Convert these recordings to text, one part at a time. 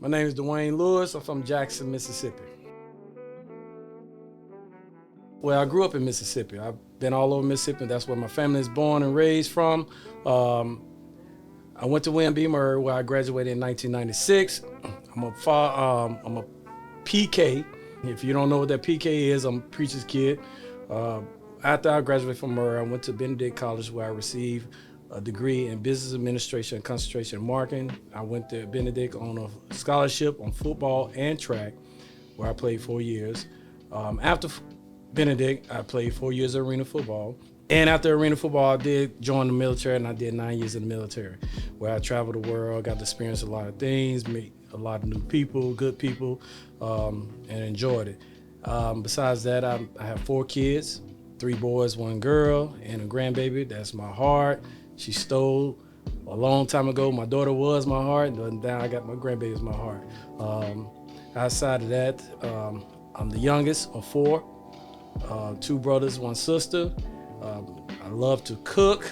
My name is Dwayne Lewis. I'm from Jackson, Mississippi. Well, I grew up in Mississippi. I've been all over Mississippi. That's where my family is born and raised from. I went to William B. Murray, where I graduated in 1996. I'm a PK. If you don't know what that PK is, I'm a preacher's kid. After I graduated from Murray, I went to Benedict College, where I received a degree in business administration and concentration in marketing. I went to Benedict on a scholarship on football and track, where I played 4 years. After Benedict, I played 4 years of arena football. And after arena football, I did join the military, and I did 9 years in the military, where I traveled the world, got to experience a lot of things, meet a lot of new people, good people, and enjoyed it. Besides that, I have 4 kids, 3 boys, 1 girl, and a grandbaby. That's my heart. She stole a long time ago. My daughter was my heart, and now I got my grandbaby as my heart. Outside of that, I'm the youngest of 4, 2 brothers, 1 sister. I love to cook.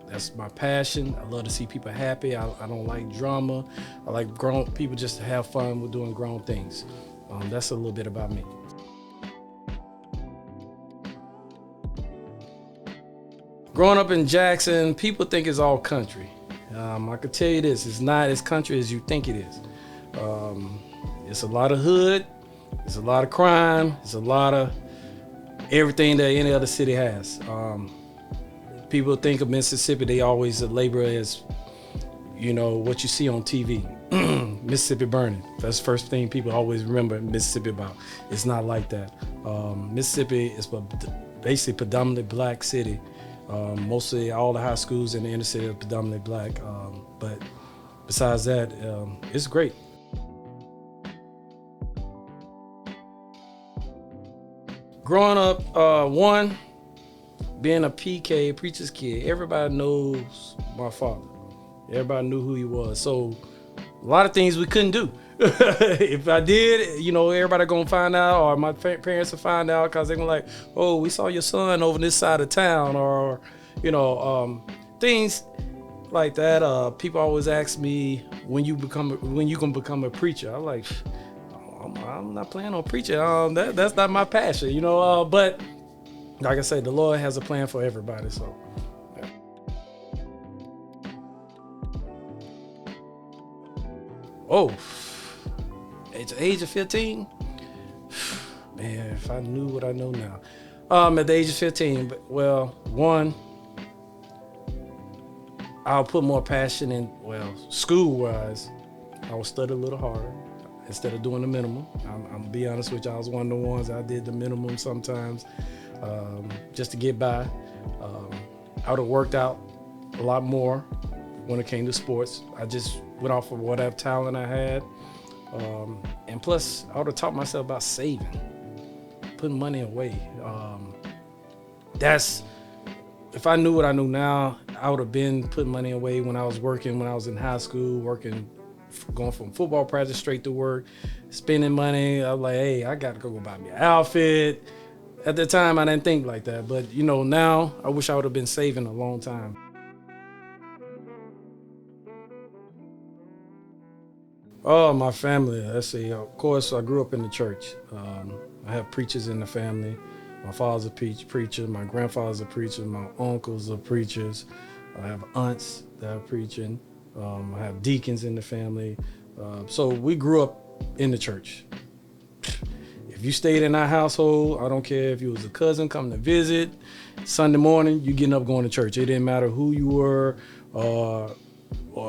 That's my passion. I love to see people happy. I don't like drama. I like grown people just to have fun with doing grown things. That's a little bit about me. Growing up in Jackson, people think it's all country. I can tell you this, it's not as country as you think it is. It's a lot of hood, it's a lot of crime, it's a lot of everything that any other city has. People think of Mississippi, they always label it as, you know, what you see on TV. Mississippi burning. That's the first thing people always remember Mississippi about. It's not like that. Mississippi is basically predominantly black city. Mostly all the high schools in the inner city are predominantly black. But besides that, it's great. Growing up, being a PK, preacher's kid, everybody knows my father. Everybody knew who he was. So a lot of things we couldn't do. If I did, you know, everybody gonna find out, or my parents will find out, because they're gonna like, oh, we saw your son over this side of town, or, you know, things like that. People always ask me, when you gonna become a preacher? I'm like, I'm not planning on preaching. That's not my passion, you know. But like I say, the Lord has a plan for everybody. So. Yeah. Oh, at the age of 15, man, if I knew what I know now. At the age of 15, well, one, I'll put more passion in, well, school-wise, I will study a little harder instead of doing the minimum. I'm gonna be honest with you, I was one of the ones, I did the minimum sometimes just to get by. I would have worked out a lot more when it came to sports. I just went off of whatever talent I had. And plus, I would have taught myself about saving, putting money away. If I knew what I knew now, I would have been putting money away when I was working, when I was in high school, going from football practice straight to work, spending money. I was like, hey, I got to go buy me an outfit. At the time, I didn't think like that. But, you know, now I wish I would have been saving a long time. Oh, my family. Let's see. Of course, I grew up in the church. I have preachers in the family. My father's a preacher. My grandfather's a preacher. My uncles are preachers. I have aunts that are preaching. I have deacons in the family. So we grew up in the church. If you stayed in our household, I don't care if you was a cousin coming to visit, Sunday morning, you getting up going to church. It didn't matter who you were, or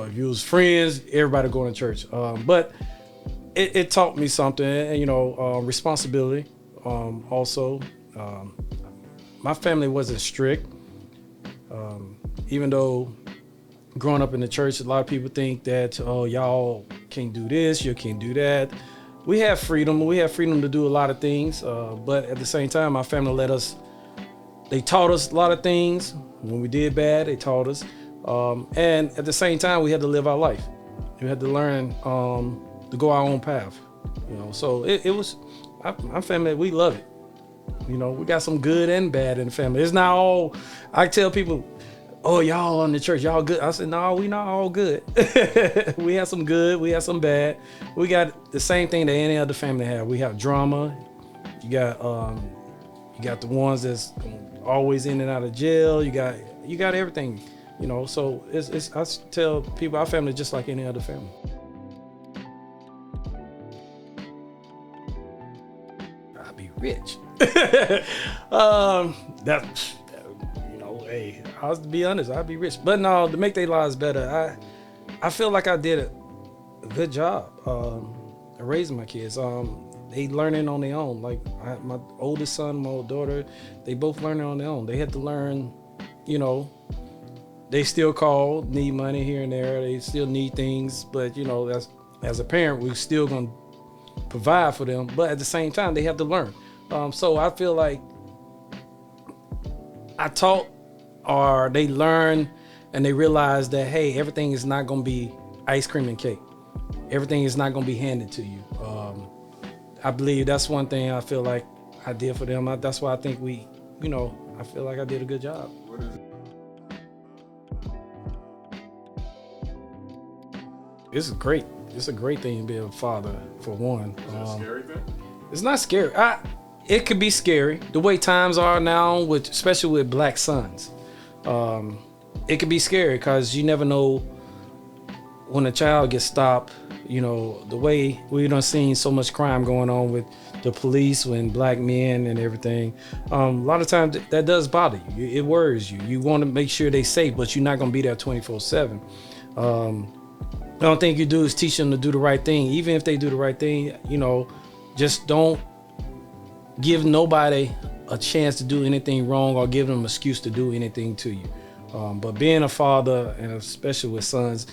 if you was friends, everybody going to church. But it taught me something, and, you know, responsibility. Also, my family wasn't strict. Even though growing up in the church, a lot of people think that, oh, y'all can't do this, you can't do that. We have freedom. We have freedom to do a lot of things. But at the same time, my family they taught us a lot of things. When we did bad, they taught us. And at the same time, we had to live our life. We had to learn to go our own path. You know, so it was, my family, we love it. You know, we got some good and bad in the family. It's not all, I tell people, oh, y'all on the church, y'all good? I said, no, we not all good. We have some good, we have some bad. We got the same thing that any other family have. We have drama. You got the ones that's always in and out of jail. You got everything, you know. So it's I tell people our family is just like any other family. I'll be rich. That, you know, hey, I'll be honest, I'll be rich. But no, to make their lives better, I feel like I did a good job raising my kids. They learning on their own. Like my oldest son, my old daughter, they both learning on their own. They had to learn, you know, they still need money here and there. They still need things, but you know, as a parent, we're still gonna provide for them. But at the same time, they have to learn. So I feel like I taught, or they learn, and they realize that, hey, everything is not gonna be ice cream and cake. Everything is not gonna be handed to you. I believe that's one thing I feel like I did for them. That's why I think I feel like I did a good job. What is it? It's great. It's a great thing to be a father, for one. Is it a scary thing? It's not scary. It could be scary. The way times are now, especially with black sons, it could be scary because you never know when a child gets stopped. You know, the way we done seen so much crime going on with the police and black men and everything. A lot of times that does bother you. It worries you. You want to make sure they're safe, but you're not going to be there 24/7. The only thing you do is teach them to do the right thing. Even if they do the right thing, you know, just don't give nobody a chance to do anything wrong or give them an excuse to do anything to you. But being a father, and especially with sons,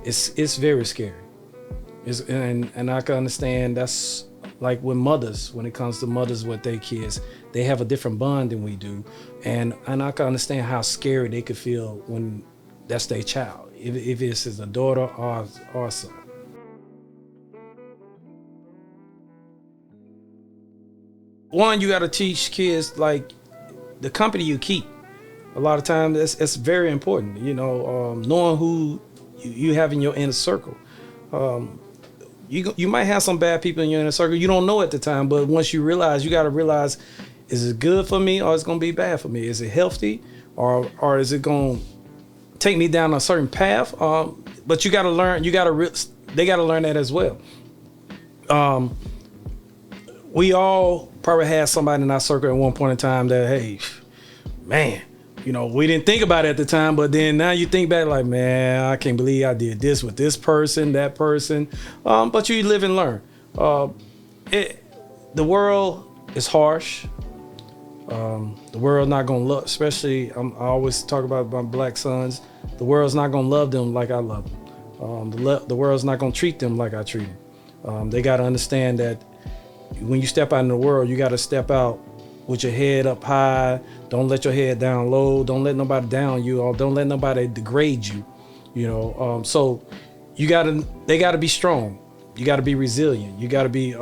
it's very scary. And I can understand that's like with mothers, when it comes to mothers with their kids, they have a different bond than we do. And I can understand how scary they could feel when that's their child, if it's a daughter or a son. One, you got to teach kids, like, the company you keep. A lot of times it's very important, you know, knowing who you have in your inner circle. You might have some bad people in your inner circle. You don't know at the time, but once you got to realize, is it good for me or is it going to be bad for me? Is it healthy or is it going to take me down a certain path? But you got to learn. They got to learn that as well. We all probably had somebody in our circle at one point in time that, hey, man, you know, we didn't think about it at the time, but then now you think back like, man, I can't believe I did this with this person, that person. But you live and learn. The world is harsh. The world not gonna love, especially I always talk about my black sons. The world's not gonna love them like I love them. The world's not gonna treat them like I treat them. They gotta understand that when you step out in the world, you gotta step out with your head up high. Don't let your head down low. Don't let nobody down you, or don't let nobody degrade you. You know, so they gotta be strong. You gotta be resilient. You gotta be,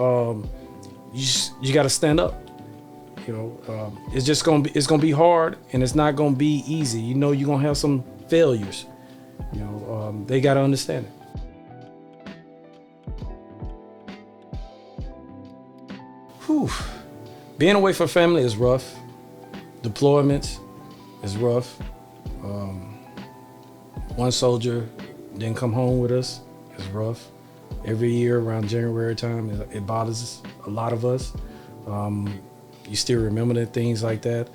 you gotta stand up. You know, it's gonna be hard, and it's not gonna be easy. You know, you're gonna have some failures. You know, they gotta understand it. Whew. Being away from family is rough. Deployments is rough. One soldier didn't come home with us. It's rough. Every year around January time, it bothers a lot of us. You still remember the things like that.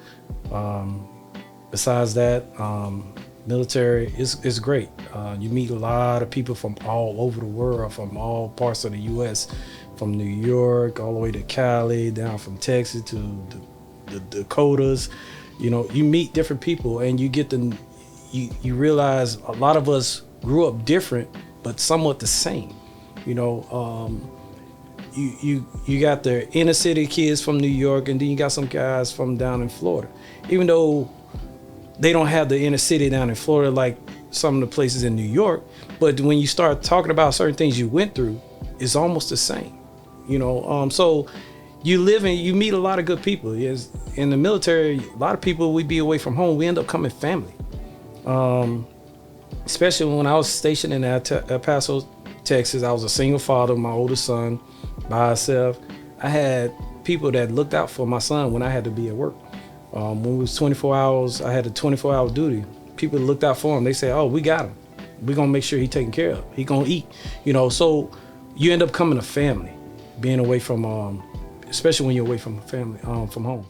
Besides that, military is great. You meet a lot of people from all over the world, from all parts of the U.S., from New York all the way to Cali, down from Texas to the Dakotas. You know, you meet different people, and you get to you realize a lot of us grew up different, but somewhat the same. You know, you got the inner city kids from New York, and then you got some guys from down in Florida. Even though they don't have the inner city down in Florida like some of the places in New York, but when you start talking about certain things you went through, it's almost the same. You know, so you meet a lot of good people. Yes, in the military, a lot of people, we be away from home, we end up coming family. Especially when I was stationed in El Paso, Texas. I was a single father of my oldest son by myself. I had people that looked out for my son when I had to be at work. When it was 24 hours, I had a 24-hour duty. People looked out for him. They said, oh, we got him. We're going to make sure he's taken care of. He going to eat. You know, so you end up becoming a family, being away from, especially when you're away from family, from home.